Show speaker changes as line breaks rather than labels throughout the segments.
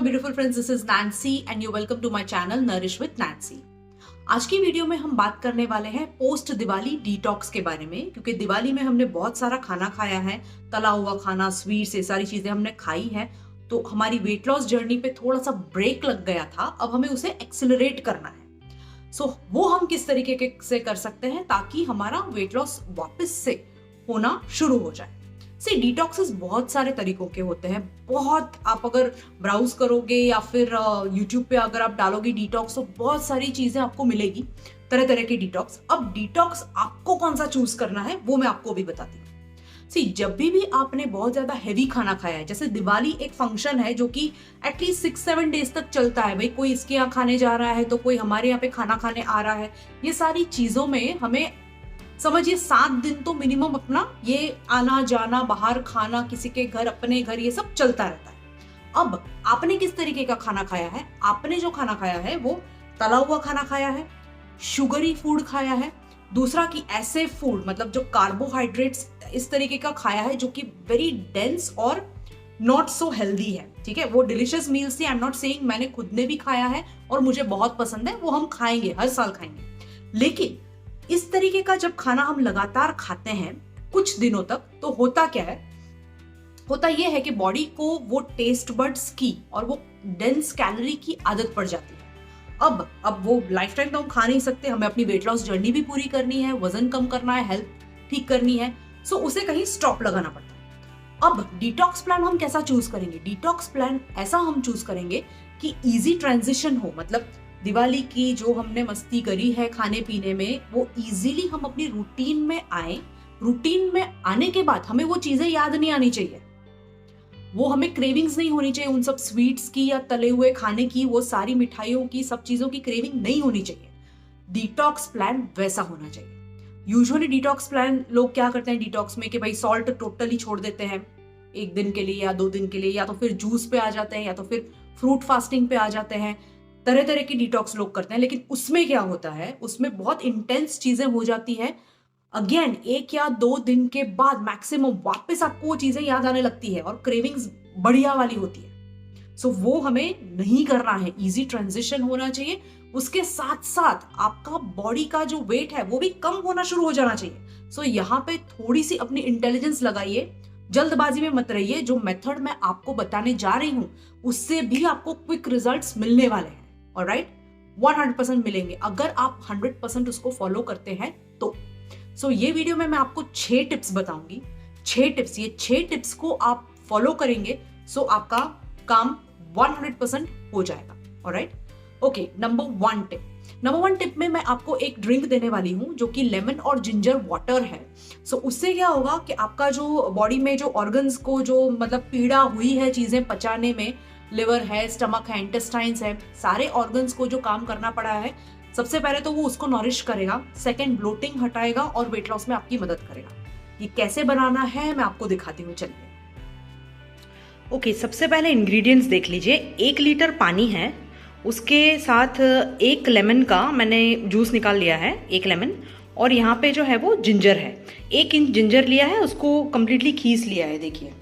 beautiful friends, this is Nancy and you welcome to my channel Nourish with Nancy। आज की video में हम बात करने वाले हैं पोस्ट दिवाली डिटॉक्स के बारे में, क्योंकि दिवाली में हमने बहुत सारा खाना खाया है, तला हुआ खाना, स्वीट्स, ये सारी चीजें हमने खाई हैं, तो हमारी वेट लॉस जर्नी पे थोड़ा सा ब्रेक लग गया था। अब हमें उसे एक्सेलरेट करना है। वो हम किस तरीके से कर सकते हैं ताकि हमारा वेट लॉस वापस से होना शुरू हो जाए। डिटॉक्सेस बहुत सारे तरीकों के होते हैं। बहुत आप अगर ब्राउज करोगे या फिर यूट्यूब पे अगर आप डालोगे डिटॉक्स, तो बहुत सारी चीजें आपको मिलेगी, तरह तरह के डिटॉक्स। अब डिटॉक्स आपको कौन सा चूज करना है वो मैं आपको अभी बताती हूँ। जब भी आपने बहुत ज्यादा हैवी खाना खाया है, जैसे दिवाली एक फंक्शन है जो कि एटलीस्ट 6-7 डेज तक चलता है। भाई कोई इसके यहाँ खाने जा रहा है तो कोई हमारे यहाँ पे खाना खाने आ रहा है। ये सारी चीजों में हमें समझिए 7 दिन तो मिनिमम अपना ये आना जाना, बाहर खाना, किसी के घर, अपने घर, ये सब चलता रहता है। अब आपने किस तरीके का खाना खाया है? आपने जो खाना खाया है वो तला हुआ खाना खाया है, शुगरी फूड खाया है, दूसरा कि ऐसे फूड मतलब जो कार्बोहाइड्रेट्स इस तरीके का खाया है जो कि वेरी डेंस और नॉट सो हेल्दी है। ठीक है, वो डिलिशियस मील्स थी। आई एम नॉट सेइंग, मैंने खुद ने भी खाया है और मुझे बहुत पसंद है, वो हम खाएंगे, हर साल खाएंगे। लेकिन इस तरीके का जब खाना हम लगातार खाते हैं कुछ दिनों तक, तो होता क्या है? होता यह है कि बॉडी को वो टेस्ट बड्स की और वो डेंस कैलोरी की आदत पड़ जाती है। अब वो लाइफ टाइम तो हम खा नहीं सकते, हमें अपनी वेट लॉस जर्नी भी पूरी करनी है, वजन कम करना है, हेल्थ ठीक करनी है, सो उसे कहीं स्टॉप लगाना पड़ता है। अब डिटॉक्स प्लान हम कैसा चूज करेंगे? डिटॉक्स प्लान ऐसा हम चूज करेंगे कि इजी ट्रांजिशन हो। मतलब दिवाली की जो हमने मस्ती करी है खाने पीने में, वो इजीली हम अपनी रूटीन में आए। रूटीन में आने के बाद हमें वो चीजें याद नहीं आनी चाहिए, वो हमें क्रेविंग्स नहीं होनी चाहिए उन सब स्वीट्स की या तले हुए खाने की, वो सारी मिठाइयों की, सब चीजों की क्रेविंग नहीं होनी चाहिए। डिटॉक्स प्लान वैसा होना चाहिए। यूजुअली डिटॉक्स प्लान लोग क्या करते हैं डिटॉक्स में कि भाई सॉल्ट टोटली छोड़ देते हैं 1 दिन के लिए या 2 दिन के लिए, या तो फिर जूस पे आ जाते हैं, या तो फिर फ्रूट फास्टिंग पे आ जाते हैं। तरह तरह की डिटॉक्स लोग करते हैं, लेकिन उसमें क्या होता है, उसमें बहुत इंटेंस चीजें हो जाती है। अगेन 1 या 2 दिन के बाद मैक्सिमम वापस आपको वो चीजें याद आने लगती है और क्रेविंग्स बढ़िया वाली होती है। वो हमें नहीं करना है। इजी ट्रांजिशन होना चाहिए। उसके साथ साथ आपका बॉडी का जो वेट है वो भी कम होना शुरू हो जाना चाहिए। यहाँ पे थोड़ी सी अपनी इंटेलिजेंस लगाइए, जल्दबाजी में मत रहिए। जो मेथड मैं आपको बताने जा रही हूं उससे भी आपको क्विक रिजल्ट्स मिलने वाले हैं। ऑलराइट, 100% मिलेंगे अगर आप 100% उसको फॉलो करते हैं तो। ये वीडियो में मैं आपको 6 टिप्स बताऊंगी। 6 टिप्स, ये 6 टिप्स को आप फॉलो करेंगे आपका काम 100% हो जाएगा। Alright, okay. नंबर 1 टिप में मैं आपको एक ड्रिंक देने वाली हूं जो कि लेमन और जिंजर वाटर है। उससे क्या होगा कि आपका जो बॉडी में जो ऑर्गन्स को जो मतलब पीड़ा हुई है चीजें पचाने में, लिवर है, स्टमक है, इंटेस्टाइन्स है, सारे ऑर्गन्स को जो काम करना पड़ा है, सबसे पहले तो वो उसको नॉरिश करेगा, सेकंड ब्लोटिंग हटाएगा और वेट लॉस में आपकी मदद करेगा। ये कैसे बनाना है मैं आपको दिखाती हूँ, चलिए।
ओके, सबसे पहले इंग्रेडिएंट्स देख लीजिए। 1 लीटर पानी है, उसके साथ 1 लेमन का मैंने जूस निकाल लिया है, 1 लेमन, और यहाँ पे जो है वो जिंजर है, 1 इंच जिंजर लिया है, उसको कम्प्लीटली खींच लिया है, देखिए।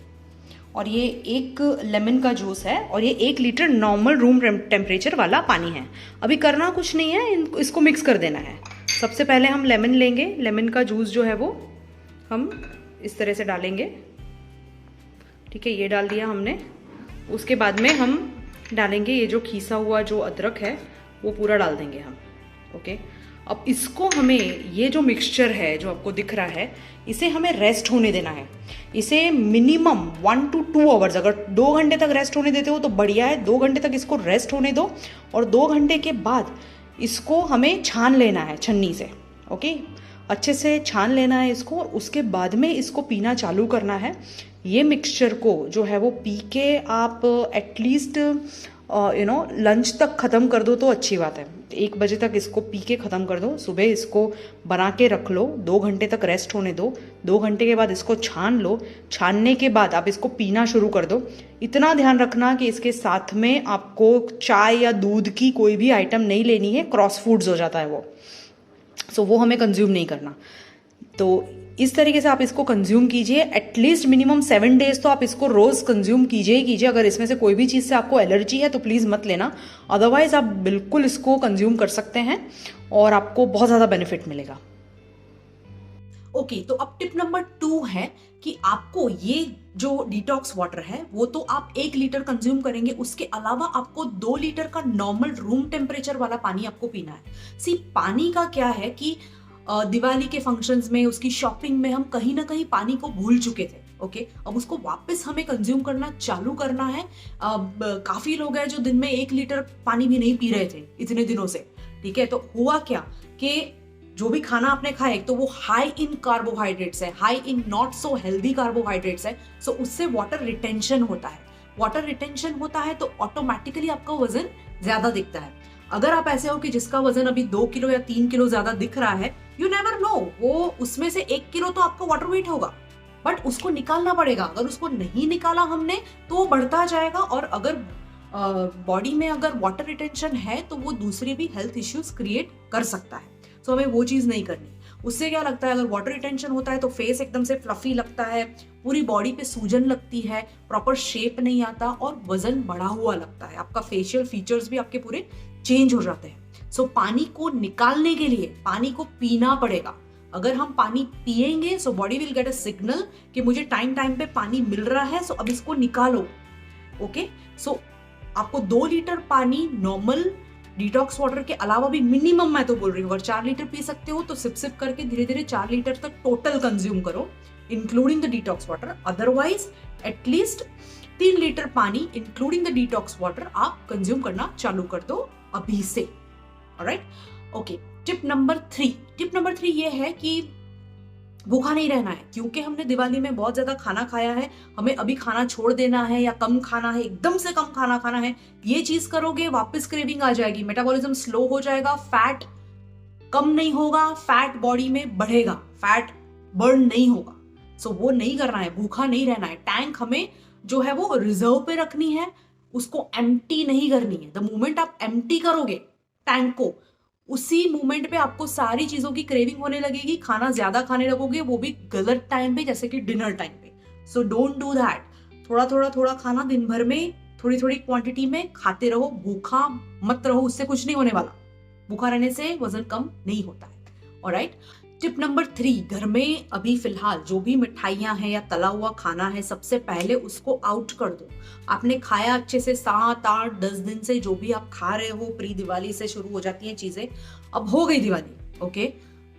और ये 1 लेमन का जूस है और ये 1 लीटर नॉर्मल रूम टेम्परेचर वाला पानी है। अभी करना कुछ नहीं है, इसको मिक्स कर देना है। सबसे पहले हम लेमन लेंगे, लेमन का जूस जो है वो हम इस तरह से डालेंगे। ठीक है, ये डाल दिया हमने। उसके बाद में हम डालेंगे ये जो खीसा हुआ जो अदरक है वो पूरा डाल देंगे हम। ओके, अब इसको हमें, ये जो मिक्सचर है जो आपको दिख रहा है, इसे हमें रेस्ट होने देना है। इसे मिनिमम 1 to 2 आवर्स, अगर 2 घंटे तक रेस्ट होने देते हो तो बढ़िया है। 2 घंटे तक इसको रेस्ट होने दो और 2 घंटे के बाद इसको हमें छान लेना है छन्नी से। ओके, अच्छे से छान लेना है इसको और उसके बाद में इसको पीना चालू करना है। ये मिक्सचर को जो है वो पी के आप एटलीस्ट लंच तक ख़त्म कर दो तो अच्छी बात है। 1 बजे तक इसको पी के ख़त्म कर दो। सुबह इसको बना के रख लो, 2 घंटे तक रेस्ट होने दो, 2 घंटे के बाद इसको छान लो। छानने के बाद आप इसको पीना शुरू कर दो। इतना ध्यान रखना कि इसके साथ में आपको चाय या दूध की कोई भी आइटम नहीं लेनी है, क्रॉस फूड्स हो जाता है वो। वो हमें कंज्यूम नहीं करना। तो इस तरीके से आप इसको कंज्यूम कीजिए। एटलीस्ट मिनिमम 7 डेज तो आप इसको रोज कंज्यूम कीजिए ही कीजिए। अगर इसमें से कोई भी चीज़ से आपको एलर्जी है तो प्लीज़ मत लेना, अदरवाइज आप बिल्कुल इसको कंज्यूम कर सकते हैं और आपको बहुत ज़्यादा बेनिफिट मिलेगा।
ओके, तो अब टिप नंबर 2 है कि आपको ये जो डिटॉक्स वाटर है वो तो आप 1 लीटर कंज्यूम करेंगे, उसके अलावा आपको 2 लीटर का नॉर्मल रूम टेम्परेचर वाला पानी आपको पीना है। सी पानी का क्या है कि दिवाली के फंक्शंस में, उसकी शॉपिंग में हम कहीं ना कहीं पानी को भूल चुके थे। ओके, अब उसको वापस हमें कंज्यूम करना चालू करना है। काफी लोग हैं जो दिन में 1 लीटर पानी भी नहीं पी रहे थे इतने दिनों से। ठीक है, तो हुआ क्या कि जो भी खाना आपने खाया तो वो हाई इन कार्बोहाइड्रेट्स है, high in not so healthy carbohydrates है। सो उससे वाटर रिटेंशन होता है। वाटर रिटेंशन होता है तो ऑटोमेटिकली आपका वजन ज्यादा दिखता है। अगर आप ऐसे हो कि जिसका वजन अभी 2 किलो या 3 किलो ज्यादा दिख रहा है, यू नेवर नो, वो उसमें से 1 किलो तो आपका वाटर वेट होगा, बट उसको निकालना पड़ेगा। अगर उसको नहीं निकाला हमने तो वो बढ़ता जाएगा, और अगर बॉडी में अगर वाटर रिटेंशन है तो वो दूसरी भी हेल्थ इश्यूज क्रिएट कर सकता है। सो हमें वो चीज नहीं करनी। उससे क्या लगता है, अगर वाटर रिटेंशन होता है तो फेस एकदम से फ्लफी लगता है, पूरी बॉडी पे सूजन लगती है, प्रॉपर शेप नहीं आता और वजन बढ़ा हुआ लगता है। आपका फेशियल फीचर्स भी आपके पूरे चेंज हो जाते हैं। सो पानी को निकालने के लिए पानी को पीना पड़ेगा। अगर हम पानी पिएंगे so body will get a signal कि मुझे टाइम टाइम पे पानी मिल रहा है, सो अब इसको निकालो। ओके, सो आपको 2 लीटर पानी नॉर्मल डिटॉक्स वाटर के अलावा भी मिनिमम, मैं तो बोल रही हूँ, अगर 4 लीटर पी सकते हो तो सिप सिप करके धीरे धीरे 4 लीटर तक टोटल कंज्यूम करो, including the detox water. Otherwise at least 3 litre पानी इंक्लूडिंग द डिटॉक्स वाटर आप कंज्यूम करना चालू कर दो अभी से। Alright, okay. टिप नंबर 3 ये है कि भूखा नहीं रहना है। क्योंकि हमने दिवाली में बहुत ज्यादा खाना खाया है, हमें अभी खाना छोड़ देना है या कम खाना है, एकदम से कम खाना खाना है। ये चीज करोगे वापस क्रेविंग आ जाएगी, मेटाबॉलिज्म स्लो हो जाएगा, फैट कम नहीं होगा, फैट बॉडी में बढ़ेगा, फैट बर्न नहीं होगा। सो वो नहीं करना है, भूखा नहीं रहना है। टैंक हमें जो है वो रिजर्व पे रखनी है, उसको एम्प्टी नहीं करनी है। द मोमेंट आप एम्प्टी करोगे टैंक को, उसी मोमेंट पे आपको सारी चीजों की क्रेविंग होने लगेगी, खाना ज्यादा खाने लगोगे, वो भी गलत टाइम पे, जैसे कि डिनर टाइम पे। So don't do that. थोड़ा खाना दिन भर में थोड़ी थोड़ी क्वांटिटी में खाते रहो, भूखा मत रहो, उससे कुछ नहीं होने वाला। भूखा रहने से वजन कम नहीं होता है। ऑलराइट, टिप नंबर 3, घर में अभी फिलहाल जो भी मिठाइयां हैं या तला हुआ खाना है, सबसे पहले उसको आउट कर दो। आपने खाया अच्छे से 7, 8, 10 दिन से जो भी आप खा रहे हो, प्री दिवाली से शुरू हो जाती हैं चीजें, अब हो गई दिवाली। ओके,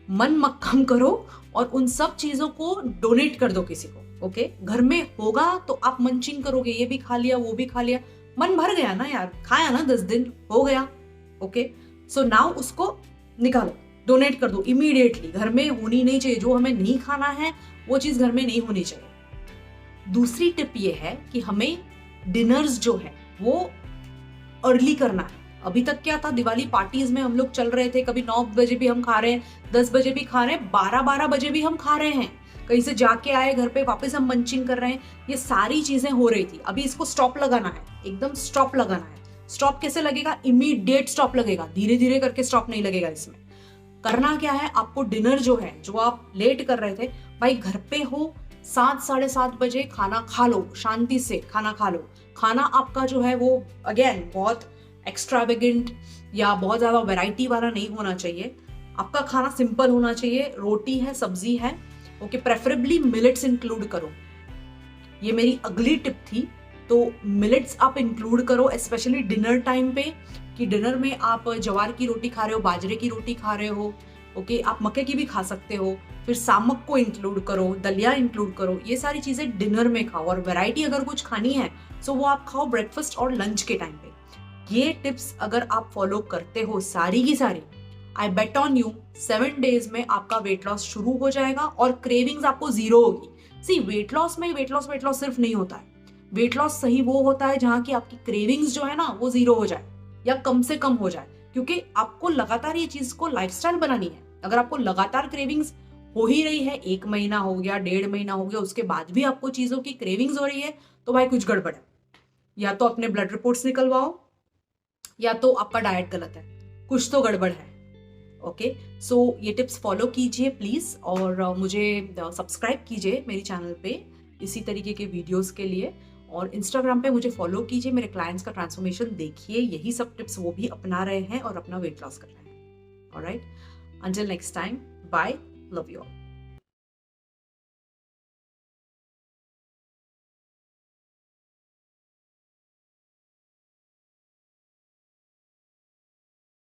मन मक्खम करो और उन सब चीजों को डोनेट कर दो किसी को। ओके, घर में होगा तो आप मंचिंग करोगे, ये भी खा लिया वो भी खा लिया, मन भर गया ना यार, खाया ना 10 दिन हो गया। ओके, सो नाउ उसको निकालो, डोनेट कर दो इमीडिएटली। घर में होनी नहीं चाहिए, जो हमें नहीं खाना है वो चीज घर में नहीं होनी चाहिए। दूसरी टिप ये है कि हमें डिनर्स जो है वो अर्ली करना है। अभी तक क्या था, दिवाली पार्टीज में हम लोग चल रहे थे, कभी 9 बजे भी हम खा रहे हैं, 10 बजे भी खा रहे हैं, 12 बजे भी हम खा रहे हैं, कहीं से जाके आए घर पे वापस हम मंचिंग कर रहे हैं, ये सारी चीजें हो रही थी। अभी इसको स्टॉप लगाना है, एकदम स्टॉप लगाना है। स्टॉप कैसे लगेगा, इमीडिएट स्टॉप लगेगा, धीरे धीरे करके स्टॉप नहीं लगेगा। इसमें करना क्या है, आपको डिनर जो है, जो आप लेट कर रहे थे, भाई घर पे हो 7, 7:30 बजे खाना खा लो, शांति से खाना खा लो। खाना आपका जो है वो अगेन बहुत एक्स्ट्रावेगेंट या बहुत ज्यादा वैरायटी वाला नहीं होना चाहिए। आपका खाना सिंपल होना चाहिए, रोटी है, सब्जी है। ओके, प्रेफरेबली मिलेट्स इंक्लूड करो। ये मेरी अगली टिप थी, तो मिलेट्स आप इंक्लूड करो, स्पेशली डिनर टाइम पे, कि डिनर में आप ज्वार की रोटी खा रहे हो, बाजरे की रोटी खा रहे हो। ओके, आप मक्के की भी खा सकते हो, फिर सामक को इंक्लूड करो, दलिया इंक्लूड करो, ये सारी चीजें डिनर में खाओ। और वैरायटी अगर कुछ खानी है सो वो आप खाओ ब्रेकफास्ट और लंच के टाइम पे। ये टिप्स अगर आप फॉलो करते हो सारी की सारी, आई बेट ऑन यू 7 डेज में आपका वेट लॉस शुरू हो जाएगा और क्रेविंग्स आपको 0 होगी। सी, वेट लॉस में वेट लॉस सिर्फ नहीं होता है। वेट लॉस सही वो होता है जहां की आपकी क्रेविंग्स जो है ना वो 0 हो जाए या कम से कम हो जाए, क्योंकि आपको लगातार ये चीज को लाइफस्टाइल बनानी है। अगर आपको लगातार क्रेविंग्स हो ही रही है, 1 महीना हो गया, 1.5 महीना हो गया, उसके बाद भी आपको चीजों की क्रेविंग्स हो रही है, तो भाई कुछ गड़बड़ है। या तो अपने ब्लड रिपोर्ट्स निकलवाओ, या तो आपका डाइट गलत है, कुछ तो गड़बड़ है। ओके, सो ये टिप्स फॉलो कीजिए प्लीज़, और मुझे सब्सक्राइब कीजिए मेरी चैनल पे इसी तरीके के वीडियोस के लिए, और इंस्टाग्राम पे मुझे फॉलो कीजिए, मेरे क्लाइंट्स का ट्रांसफॉर्मेशन देखिए, यही सब टिप्स वो भी अपना रहे हैं और अपना वेट लॉस कर रहे हैं। Alright, until next time, bye, love you all.